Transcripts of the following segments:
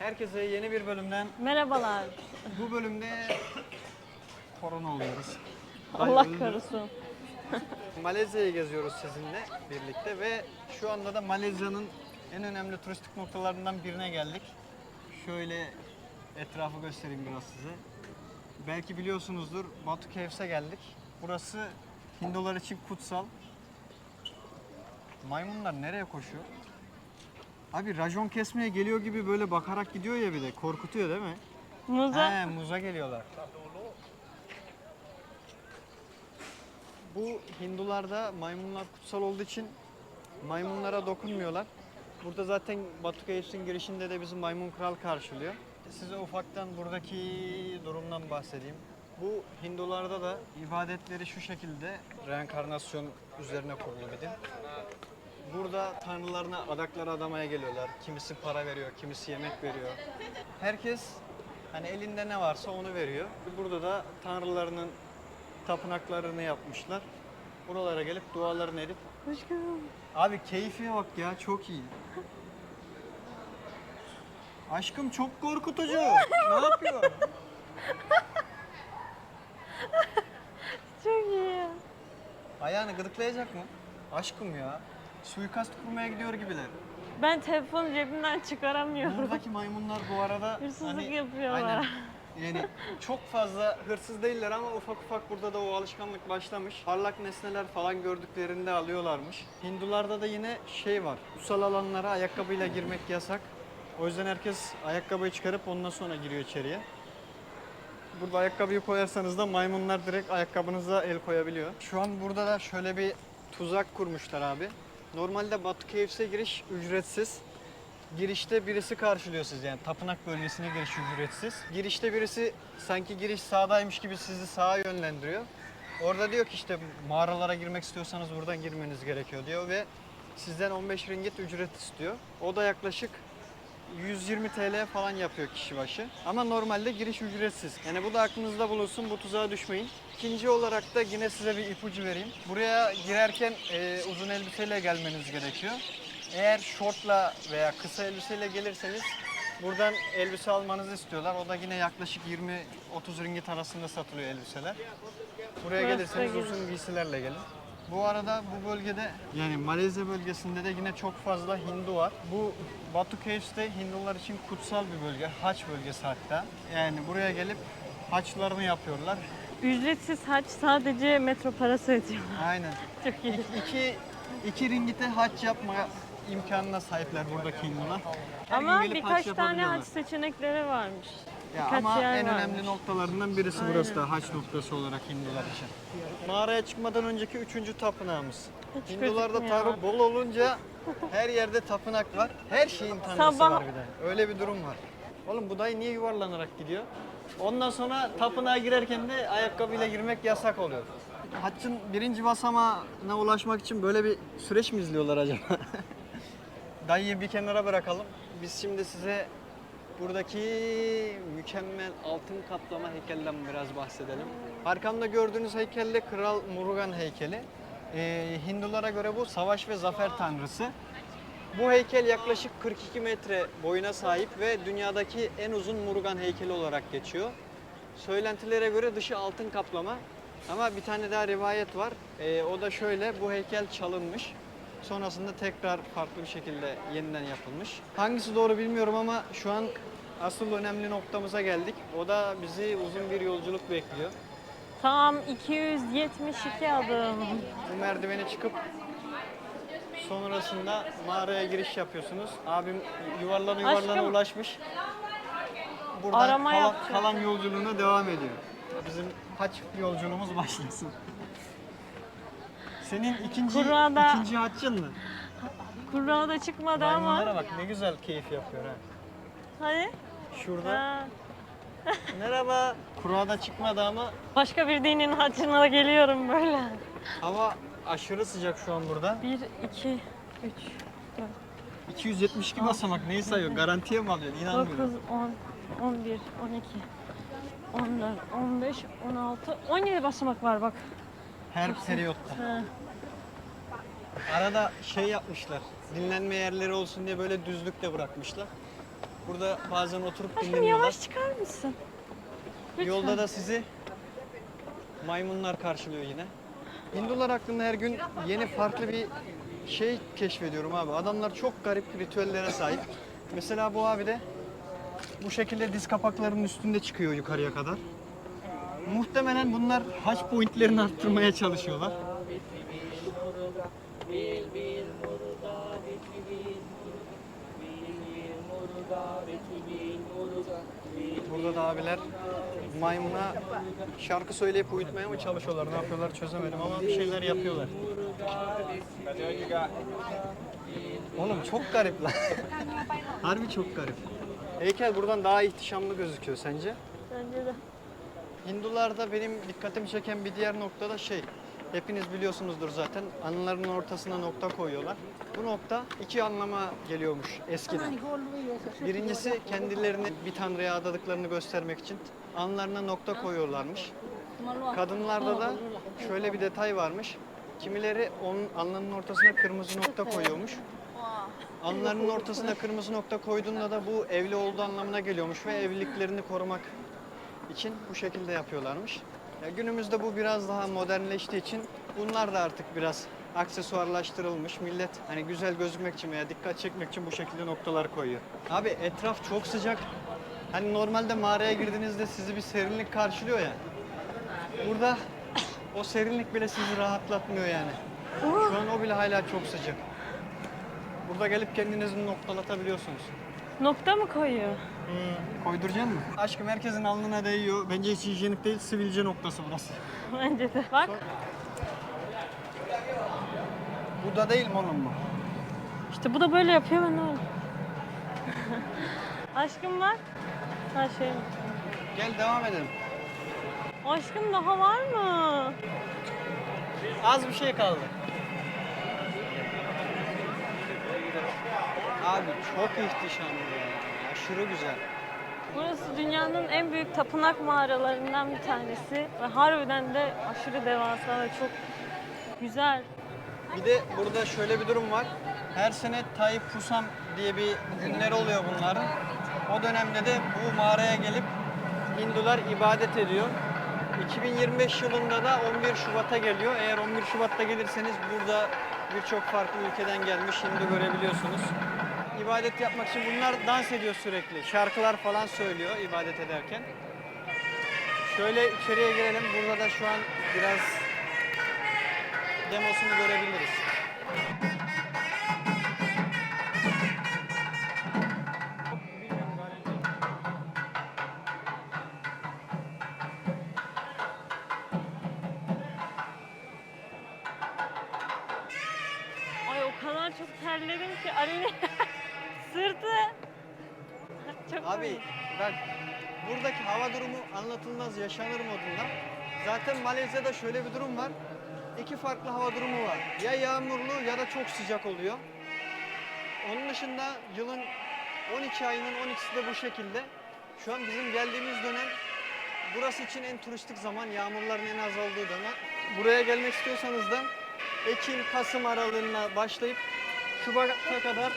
Herkese yeni bir bölümden, Merhabalar. bu bölümde korona oluyoruz. Allah korusun. Malezya'yı geziyoruz sizinle birlikte ve şu anda da Malezya'nın en önemli turistik noktalarından birine geldik. Şöyle etrafı göstereyim biraz size. Belki biliyorsunuzdur, Batu Caves'e geldik. Burası Hindular için kutsal. Maymunlar nereye koşuyor? Abi racon kesmeye geliyor gibi böyle bakarak gidiyor ya, bir de korkutuyor değil mi? Muza. He, muza geliyorlar. Bu Hindularda maymunlar kutsal olduğu için maymunlara dokunmuyorlar. Burada zaten Batu Caves'in girişinde de bizim maymun kral karşılıyor. Size ufaktan buradaki durumdan bahsedeyim. Bu Hindularda da ibadetleri şu şekilde, reenkarnasyon üzerine kurulu bir din. Burada tanrılarına adakları adamaya geliyorlar. Kimisi para veriyor, kimisi yemek veriyor. Herkes hani elinde ne varsa onu veriyor. Burada da tanrılarının tapınaklarını yapmışlar. Buralara gelip dualarını edip. Aşkım. Abi keyfe bak ya, çok iyi. Aşkım çok korkutucu. Ne yapıyor? Çok iyi. Ayağını gıdıklayacak mı? Aşkım ya. Suikast kurmaya gidiyor gibiler. Ben telefonu cebimden çıkaramıyorum. Buradaki maymunlar bu arada Hırsızlık yapıyorlar. Aynen. Yani çok fazla hırsız değiller ama ufak ufak burada da o alışkanlık başlamış. Parlak nesneler falan gördüklerinde alıyorlarmış. Hindularda da yine şey var. Kutsal alanlara ayakkabıyla girmek yasak. O yüzden herkes ayakkabıyı çıkarıp ondan sonra giriyor içeriye. Burada ayakkabıyı koyarsanız da maymunlar direkt ayakkabınıza el koyabiliyor. Şu an burada da şöyle bir tuzak kurmuşlar abi. Normalde Batu Caves'e giriş ücretsiz. Girişte birisi karşılıyor sizi, yani tapınak bölgesine giriş ücretsiz. Girişte birisi sanki giriş sağdaymış gibi sizi sağa yönlendiriyor. Orada diyor ki işte mağaralara girmek istiyorsanız buradan girmeniz gerekiyor diyor ve sizden 15 ringgit ücret istiyor. O da yaklaşık 120 TL falan yapıyor kişi başı. Ama normalde giriş ücretsiz. Yani bu da aklınızda bulunsun, bu tuzağa düşmeyin. İkinci olarak da yine size bir ipucu vereyim. Buraya girerken uzun elbiseyle gelmeniz gerekiyor. Eğer şortla veya kısa elbiseyle gelirseniz buradan elbise almanızı istiyorlar. O da yine yaklaşık 20-30 ringgit arasında satılıyor elbiseler. Buraya Burası gelirseniz da uzun giysilerle gelin. Bu arada bu bölgede, yani Malezya bölgesinde de yine çok fazla Hindu var. Bu Batu Caves de Hindular için kutsal bir bölge, haç bölgesi hatta. Yani buraya gelip haçlarını yapıyorlar. Ücretsiz haç, sadece metro parası ödüyorlar. Aynen. Çok iyi. İki ringgite haç yapma imkanına sahipler buradaki Hindular. Her gün Ama gelip birkaç tane yapabiliyorlar. haç seçenekleri varmış. Ya Birkaç ama yer en varmış. önemli noktalarından birisi burası da, haç noktası olarak Hindular için. Mağaraya çıkmadan önceki 3. tapınağımız. Hiç Hindularda gözükmüyor. tarih bol olunca her yerde tapınak var. Her şeyin tanrısı Sabah- var bir de. Öyle bir durum var. Oğlum bu dayı niye yuvarlanarak gidiyor? Ondan sonra tapınağa girerken de ayakkabıyla girmek yasak oluyor. Haccın 1. basamağına ulaşmak için böyle bir süreç mi izliyorlar acaba? Dayıyı bir kenara bırakalım. Biz şimdi size buradaki mükemmel altın kaplama heykelden biraz bahsedelim. Arkamda gördüğünüz heykel de Kral Murugan heykeli. Hindulara göre bu savaş ve zafer tanrısı. Bu heykel yaklaşık 42 metre boyuna sahip ve dünyadaki en uzun Murugan heykeli olarak geçiyor. Söylentilere göre dışı altın kaplama ama bir tane daha rivayet var. O da şöyle, bu heykel çalınmış. Sonrasında tekrar farklı bir şekilde yeniden yapılmış. Hangisi doğru bilmiyorum ama şu an asıl önemli noktamıza geldik. O da bizi uzun bir yolculuk bekliyor. Tam 272 adım. Bu merdivene çıkıp sonrasında mağaraya giriş yapıyorsunuz. Abim yuvarlana Aşkım. ulaşmış. Buradan Arama yapacak. kalan yolculuğuna devam ediyor. Bizim haç yolculuğumuz başlasın. Senin ikinci haccın mı? Kurrağa da çıkmadı ama. Maymunlara bak ne güzel keyif yapıyor ha. Hani? Şurada. Ha. Merhaba. Kura da çıkmadı ama Başka bir dinin haccına da geliyorum böyle. hava aşırı sıcak şu an burada. 1, 2, 3, 272 basamak neyi sayıyor? Garantiye mi alıyorsun? 9, İnanmıyorum. 10, 11, 12, 14, 15, 16, 17 basamak var bak. Her periyotta. Ha. Arada şey yapmışlar. Dinlenme yerleri olsun diye böyle düzlük de bırakmışlar. Burada bazen oturup Aşkım dinleniyorlar. yavaş çıkar mısın? Lütfen. Yolda da sizi maymunlar karşılıyor yine. Hindular hakkında her gün yeni farklı bir şey keşfediyorum abi. Adamlar çok garip ritüellere sahip. Mesela bu abi de bu şekilde diz kapaklarının üstünde çıkıyor yukarıya kadar. Muhtemelen bunlar haç pointlerini arttırmaya çalışıyorlar. Burada da abiler maymuna şarkı söyleyip uyutmaya mı çalışıyorlar, ne yapıyorlar çözemedim ama bir şeyler yapıyorlar. Oğlum çok garip lan. Harbi çok garip. Heykel buradan daha ihtişamlı gözüküyor sence? Bence de. Hindularda benim dikkatimi çeken bir diğer nokta da şey, hepiniz biliyorsunuzdur zaten, anılarının ortasına nokta koyuyorlar. Bu nokta iki anlama geliyormuş eskiden. Birincisi kendilerini bir tanrıya adadıklarını göstermek için anılarına nokta koyuyorlarmış. Kadınlarda da şöyle bir detay varmış. Kimileri onun alnının ortasına kırmızı nokta koyuyormuş. Alnlarının ortasına kırmızı nokta koyduğunda da bu evli olduğu anlamına geliyormuş ve evliliklerini korumak için bu şekilde yapıyorlarmış. Ya günümüzde bu biraz daha modernleştiği için bunlar da artık biraz aksesuarlaştırılmış. Millet hani güzel gözükmek için veya dikkat çekmek için bu şekilde noktalar koyuyor. Abi etraf çok sıcak. Hani normalde mağaraya girdiğinizde sizi bir serinlik karşılıyor ya. Burada o serinlik bile sizi rahatlatmıyor yani. Şu an o bile hala çok sıcak. Burada gelip kendinizi noktalatabiliyorsunuz. Nokta mı koyuyor? Koyduracaksın mı? Aşkım herkesin alnına değiyor. Bence hiç hijyenik değil, sivilce noktası burası. Bence de. Bak. Bu da değil mi oğlum bu? İşte bu da böyle yapıyor ben öyle. Aşkım bak. Ha şey mi? Gel devam edelim. Aşkım daha var mı? Az bir şey kaldı. Abi çok ihtişamlı ya. Aşırı güzel. Burası dünyanın en büyük tapınak mağaralarından bir tanesi. Ve harbiden de aşırı devasa ve çok güzel. Bir de burada şöyle bir durum var. Her sene Tayyip Pusam diye bir günleri oluyor bunların. O dönemde de bu mağaraya gelip Hindular ibadet ediyor. 2025 yılında da 11 Şubat'a geliyor. Eğer 11 Şubat'ta gelirseniz burada birçok farklı ülkeden gelmiş Hindu görebiliyorsunuz. İbadet yapmak için bunlar dans ediyor sürekli. Şarkılar falan söylüyor ibadet ederken. Şöyle içeriye girelim. Burada da şu an biraz demosunu görebiliriz. Ay o kadar çok terledim ki Aleyna sırtı. Çok Abi komik. bak buradaki hava durumu anlatılmaz yaşanır modunda. Zaten Malezya'da şöyle bir durum var. İki farklı hava durumu var. Ya yağmurlu ya da çok sıcak oluyor. Onun dışında yılın 12 ayının 12'si de bu şekilde. Şu an bizim geldiğimiz dönem burası için en turistik zaman, yağmurların en az olduğu dönem. Buraya gelmek istiyorsanız da Ekim-Kasım aralığına başlayıp Şubat'a kadar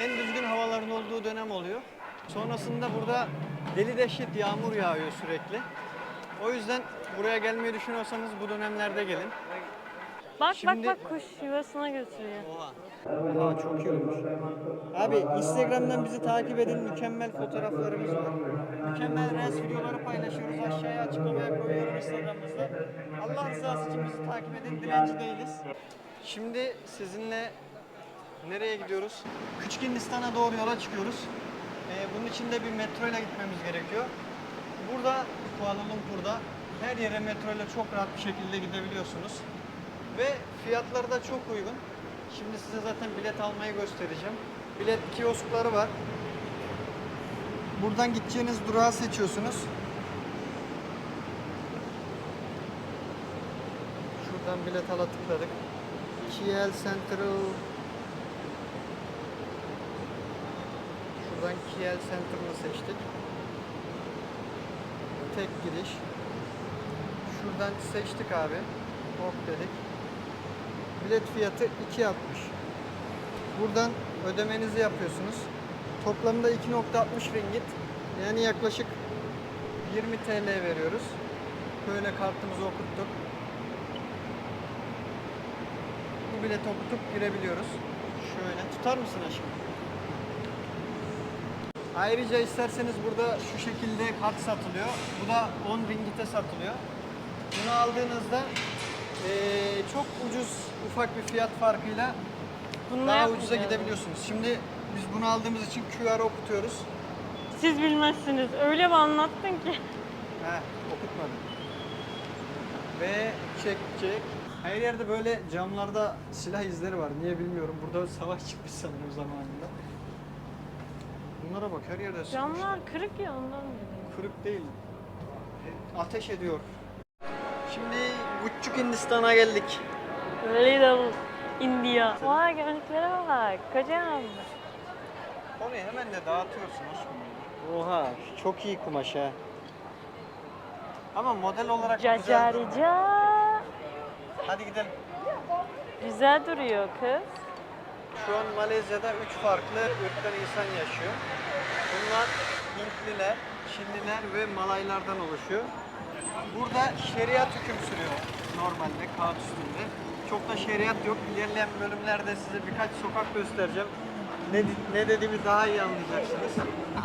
en düzgün havaların olduğu dönem oluyor. Sonrasında burada deli dehşet yağmur yağıyor sürekli. O yüzden buraya gelmeyi düşünüyorsanız bu dönemlerde gelin. Bak Şimdi- bak kuş yuvasına götürüyor. Oha. Oha çok iyi olmuş. Abi Instagram'dan bizi takip edin. Mükemmel fotoğraflarımız var. Mükemmel reels videoları paylaşıyoruz. Aşağıya açıklamaya koyuyorum Instagram'ımızda. Allah rızası için bizi takip edin. Dilenci değiliz. Şimdi sizinle nereye gidiyoruz? Küçük Hindistan'a doğru yola çıkıyoruz. Bunun için de bir metro ile gitmemiz gerekiyor. Burada Kuala Lumpur'da her yere metro ile çok rahat bir şekilde gidebiliyorsunuz. Ve fiyatları da çok uygun. Şimdi size zaten bilet almayı göstereceğim. Bilet kioskları var. Buradan gideceğiniz durağı seçiyorsunuz. Şuradan bilet ala tıkladık. KL Central. Şuradan KL Central'ı seçtik. Tek gidiş. Şuradan seçtik abi. Hop dedik. Bilet fiyatı 2.60. Buradan ödemenizi yapıyorsunuz. Toplamda 2.60 ringgit. Yani yaklaşık 20 TL veriyoruz. Böyle kartımızı okuttuk. Bu bileti okutup girebiliyoruz. Şöyle tutar mısın aşkım? Ayrıca isterseniz burada şu şekilde kart satılıyor. Bu da 10 ringgite satılıyor. Bunu aldığınızda çok ucuz, ufak bir fiyat farkıyla Bununla daha yapmayacağız. ucuza gidebiliyorsunuz. Şimdi biz bunu aldığımız için QR okutuyoruz. Siz bilmezsiniz. Öyle bir anlattın ki. Heh, okutmadım. Ve çek. Her yerde böyle camlarda silah izleri var. Niye bilmiyorum. Burada savaş çıkmış sanırım zamanında. Bunlara bak, her yerde sıkmışlar. Camlar kırık ya ondan dedim. Kırık değil. Ateş ediyor. Şimdi Buçuk Hindistan'a geldik. Little India. Vay görüntülere bak. Kocam. Onu hemen de dağıtıyorsun aşkım. Oha, çok iyi kumaş ha. Ama model olarak güzel. Cacarica. Hadi gidelim. Güzel duruyor kız. Şu an Malezya'da 3 farklı ırktan insan yaşıyor. Bunlar Hintliler, Çinliler ve Malaylardan oluşuyor. Burada şeriat hüküm sürüyor normalde kağıt üstünde. Çok da şeriat yok. İlerleyen bölümlerde size birkaç sokak göstereceğim. Ne dediğimi daha iyi anlayacaksınız.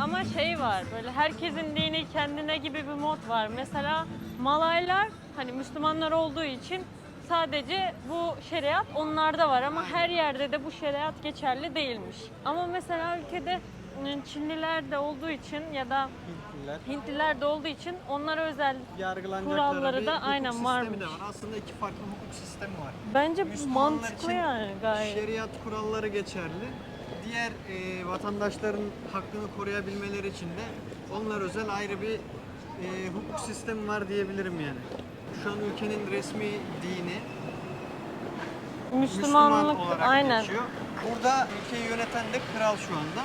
Ama şey var, böyle herkesin dini kendine gibi bir mod var. Mesela Malaylar hani Müslümanlar olduğu için sadece bu şeriat onlarda var ama her yerde de bu şeriat geçerli değilmiş. Ama mesela ülkede Çinliler de olduğu için ya da Hintliler. Hintliler de olduğu için onlara özel Yargılanacakları kuralları bir da hukuk aynen sistemi varmış. de var. Aslında iki farklı hukuk sistemi var. Bence Müslümanlar mantıklı için yani gayet. şeriat kuralları geçerli. Diğer vatandaşların hakkını koruyabilmeleri için de onlar özel ayrı bir hukuk sistemi var diyebilirim yani. Şu an ülkenin resmi dini Müslüman Müslümanlık olarak aynen. geçiyor. Burada ülkeyi yöneten de kral şu anda.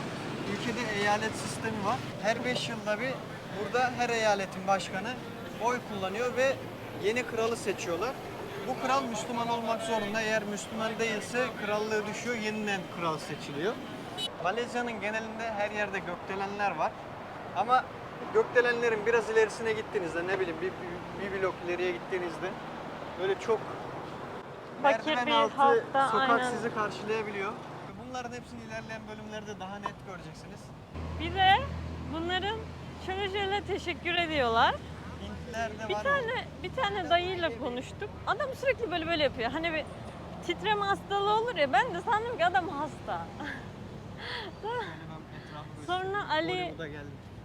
Ülkede eyalet sistemi var. Her 5 yılda bir burada her eyaletin başkanı oy kullanıyor ve yeni kralı seçiyorlar. Bu kral Müslüman olmak zorunda. Eğer Müslüman değilse krallığı düşüyor, yeniden kral seçiliyor. Malezya'nın genelinde her yerde gökdelenler var. Ama gökdelenlerin biraz ilerisine gittiğinizde, ne bileyim bir blok ileriye gittiğinizde böyle çok Fakir merdiven bir altı halkta sokak aynen. sizi karşılayabiliyor. Bunların hepsini ilerleyen bölümlerde daha net göreceksiniz. Bir de bunların şöyle teşekkür ediyorlar. Hintlerde Bir var tane dayıyla konuştuk. Adam sürekli böyle yapıyor. Hani bir titreme hastalığı olur ya. Ben de sandım ki adam hasta. Sonra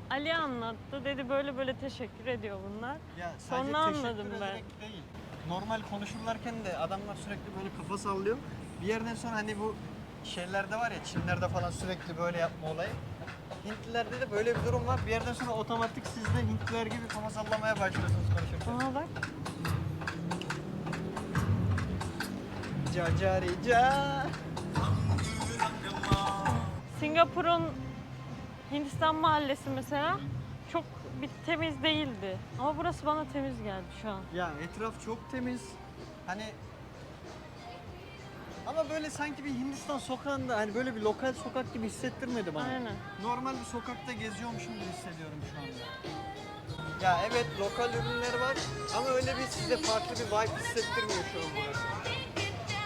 Ali anlattı. Dedi böyle teşekkür ediyor bunlar. Ya Sonra sadece anladım teşekkür ben. ederek değil. Normal konuşurlarken de adamlar sürekli böyle kafa sallıyor. Bir yerden sonra hani bu şeylerde var ya, Çinlerde falan sürekli böyle yapma olayı. Hintlilerde de böyle bir durum var. Bir yerden sonra otomatik siz de Hintliler gibi kafa sallamaya başlıyorsunuz konuşurken. Aa bak. Cacarica. Singapur'un Hindistan mahallesi mesela çok bir temiz değildi. Ama burası bana temiz geldi şu an. Ya etraf çok temiz. Hani ama böyle sanki bir Hindistan sokağında hani böyle bir lokal sokak gibi hissettirmedi bana. Aynen. Normal bir sokakta geziyormuşum gibi hissediyorum şu anda. Ya evet, lokal ürünler var ama öyle bir size farklı bir vibe hissettirmiyor şu an burası.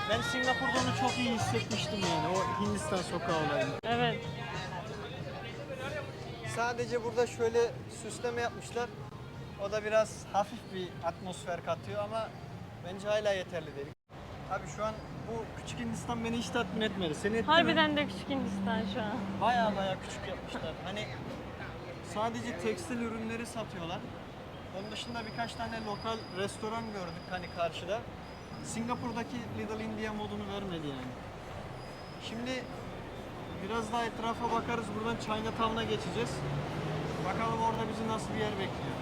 Ben Singapur'da onu çok iyi hissetmiştim yani, o Hindistan sokağı olayını. Evet. Sadece burada şöyle süsleme yapmışlar. O da biraz hafif bir atmosfer katıyor ama bence hala yeterli değil. Abi şu an bu küçük Hindistan beni hiç tatmin etmedi. Seni etti mi? Harbiden de küçük Hindistan şu an. Baya küçük yapmışlar. Hani sadece tekstil ürünleri satıyorlar. Onun dışında birkaç tane lokal restoran gördük hani karşıda. Singapur'daki Little India modunu vermedi yani. Şimdi biraz daha etrafa bakarız. Buradan Chinatown'a geçeceğiz. Bakalım orada bizi nasıl bir yer bekliyor.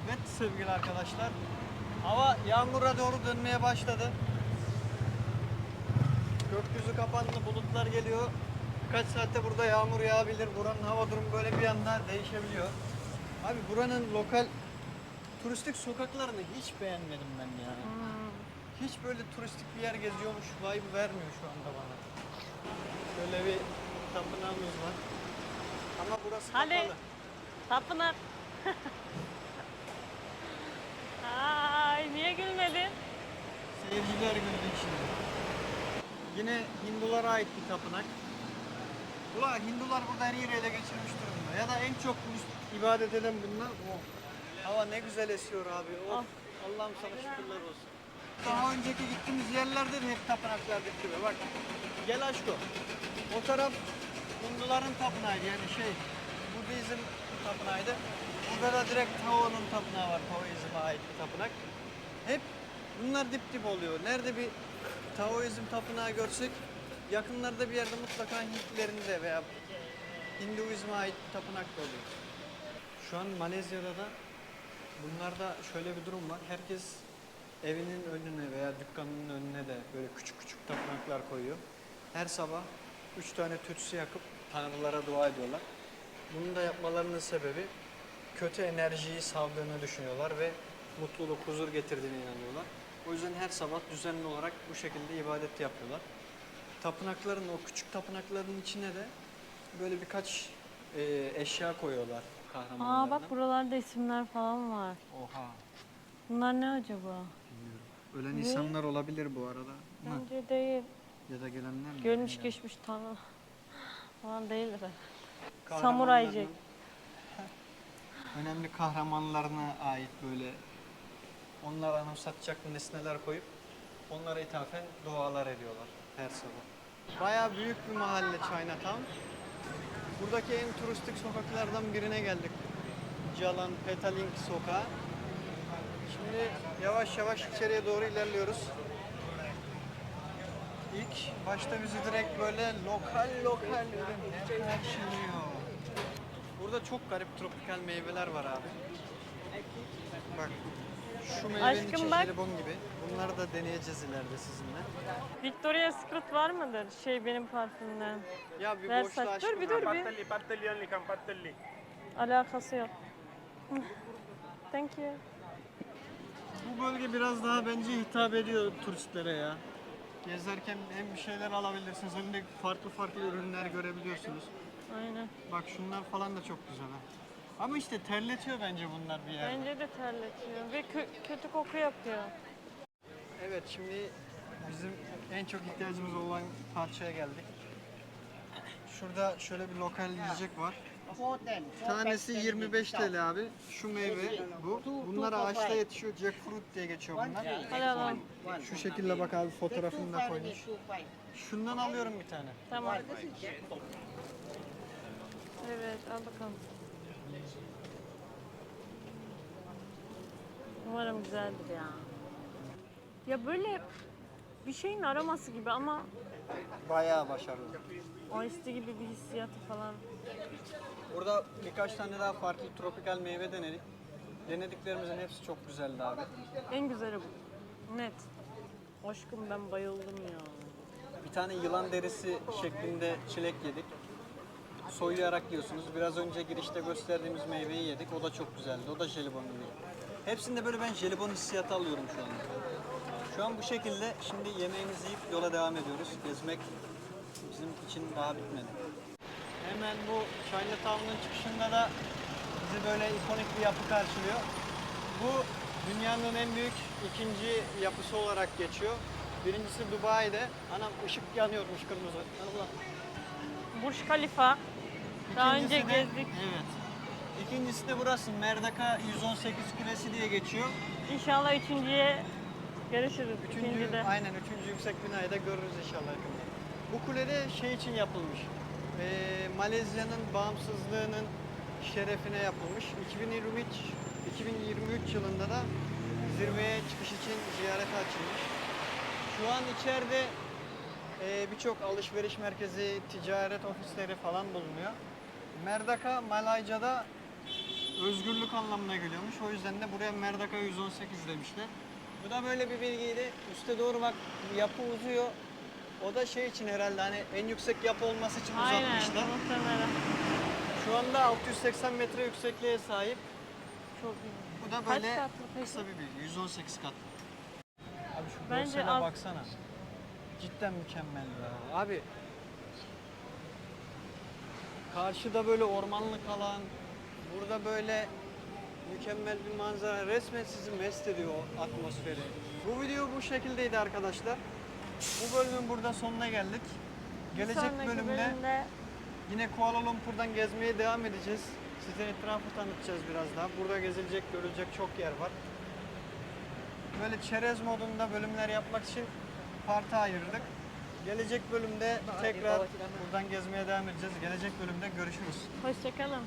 Evet sevgili arkadaşlar. Hava yağmura doğru dönmeye başladı. Gökyüzü kapandı, bulutlar geliyor. Birkaç saatte burada yağmur yağabilir. Buranın hava durumu böyle bir anda değişebiliyor. Abi buranın lokal turistik sokaklarını hiç beğenmedim ben ya. Hiç böyle turistik bir yer geziyormuş vibe vermiyor şu anda bana. Şöyle bir tapınağımız var. Ama burası Hadi. kapalı. Tapınak. Ay niye gülmedin? Seyirciler güldü şimdi. Yine Hindulara ait bir tapınak. Ulan Hindular burada her yeri ele geçirmiş durumda. Ya da en çok ibadet eden bunlar o. Hava ne güzel esiyor abi. Of. Ah. Allah'ım sana şükürler olsun. Daha önceki gittiğimiz yerlerde de hep tapınaklar bitti be. Bak gel aşko. O taraf Hinduların tapınağıydı yani Budizm tapınağıydı. Burada da direkt Tao'nun tapınağı var. Taoizm'e ait bir tapınak. Hep bunlar dip dip oluyor. Nerede bir Taoizm tapınağı görsek yakınlarda bir yerde mutlaka Hintlilerin de veya Hinduizm'e ait bir tapınak da oluyor. Şu an Malezya'da da bunlarda şöyle bir durum var. Herkes evinin önüne veya dükkanının önüne de böyle küçük küçük tapınaklar koyuyor. Her sabah 3 tane tütsü yakıp tanrılara dua ediyorlar. Bunu da yapmalarının sebebi kötü enerjiyi savdığını düşünüyorlar ve mutluluk, huzur getirdiğine inanıyorlar. O yüzden her sabah düzenli olarak bu şekilde ibadet yapıyorlar. Tapınakların, o küçük tapınakların içine de böyle birkaç eşya koyuyorlar kahramanlarına. Aa bak buralarda isimler falan var. Oha. Bunlar ne acaba? Bilmiyorum. Ölen Ne? insanlar olabilir bu arada. Bence değil. Ya da gelenler mi? Görmüş Bilmiyorum. geçmiş tanrı falan değildir. Kahramanların- Samuray Jack. Önemli kahramanlarına ait böyle onlara anımsatacak nesneler koyup onlara ithafen dualar ediyorlar her sabah. Bayağı büyük bir mahalle Chinatown. Buradaki en turistik sokaklardan birine geldik. Jalan Petaling sokağı. Şimdi yavaş yavaş içeriye doğru ilerliyoruz. İlk başta bizi direkt böyle lokal ürünler karşılıyor. Burada çok garip tropikal meyveler var abi. Bak şu meyvenin Aşkım içi bak. jelibon gibi. Bunları da deneyeceğiz ileride sizinle. Victoria's Secret var mıdır? Benim parfümden. Ya bir Versace. boşluğa Dur bir dur bir. Pattelli only, come Pattelli. Alakası yok. Thank you. Bu bölge biraz daha bence hitap ediyor turistlere ya. Gezerken hem bir şeyler alabilirsiniz hem de farklı farklı ürünler görebiliyorsunuz. Aynen. Bak şunlar falan da çok güzel ha. Ama işte terletiyor bence bunlar bir yerde. Bence de terletiyor ve kötü koku yapıyor. Evet şimdi bizim en çok ihtiyacımız olan parçaya geldik. Şurada şöyle bir lokal yiyecek var. Tanesi 25 TL abi. Şu meyve bu. Bunlar ağaçta yetişiyor. Jackfruit diye geçiyor bunlar. Hadi alalım. Şu şekilde bak abi fotoğrafını da koymuş. Şundan alıyorum bir tane. Tamam. Evet al bakalım. Umarım güzeldir ya. Ya böyle bir şeyin araması gibi ama Bayağı başarılı. Ice gibi bir hissiyatı falan. Burada birkaç tane daha farklı tropikal meyve denedik. Denediklerimizin hepsi çok güzeldi abi. En güzeli bu. Net. Aşkım ben bayıldım ya. Bir tane yılan derisi şeklinde çilek yedik. Soylayarak yiyorsunuz. Biraz önce girişte gösterdiğimiz meyveyi yedik. O da çok güzeldi. O da jelibon gibi. Hepsinde böyle ben jelibon hissiyatı alıyorum şu anda. Şu an bu şekilde şimdi yemeğimizi yiyip yola devam ediyoruz. Gezmek bizim için daha bitmedi. Hemen bu Chinatown'un çıkışında da bizi böyle ikonik bir yapı karşılıyor. Bu dünyanın en büyük ikinci yapısı olarak geçiyor. Birincisi Dubai'de. Anam ışık yanıyormuş kırmızı. Allah. Burj Khalifa. Daha önce İkincisi de- gezdik. Evet. İkincisi de burası Merdaka 118 Kulesi diye geçiyor. İnşallah üçüncüye görüşürüz. İkincide. Aynen üçüncü yüksek binayı da görürüz inşallah yakında. Bu kule de şey için yapılmış. Malezya'nın bağımsızlığının şerefine yapılmış. 2023 yılında da zirveye çıkış için ziyarete açılmış. Şu an içeride birçok alışveriş merkezi, ticaret ofisleri falan bulunuyor. Merdaka Malayca'da özgürlük anlamına geliyormuş. O yüzden de buraya Merdaka 118 demişler. Bu da böyle bir bilgiydi. Üste doğru bak yapı uzuyor. O da şey için herhalde hani en yüksek yapı olması için Aynen uzatmışlar. muhtemelen. Şu anda 680 metre yüksekliğe sahip. Çok iyi. Bu da Kaç böyle katlı peki? kısa bir bilgi. 118 katlı. Abi şu Bence görsele baksana. Cidden mükemmel ya. Abi Karşıda böyle ormanlık alan, burada böyle mükemmel bir manzara. Resmen sizi mest ediyor o atmosferi. Bu video bu şekildeydi arkadaşlar. Bu bölümün burada sonuna geldik. Gelecek Sonraki bölümde yine Kuala Lumpur'dan gezmeye devam edeceğiz. Size etrafı tanıtacağız biraz daha. Burada gezilecek, görülecek çok yer var. Böyle çerez modunda bölümler yapmak için parta ayırdık. Gelecek bölümde tekrar buradan gezmeye devam edeceğiz. Gelecek bölümde görüşürüz. Hoşçakalın.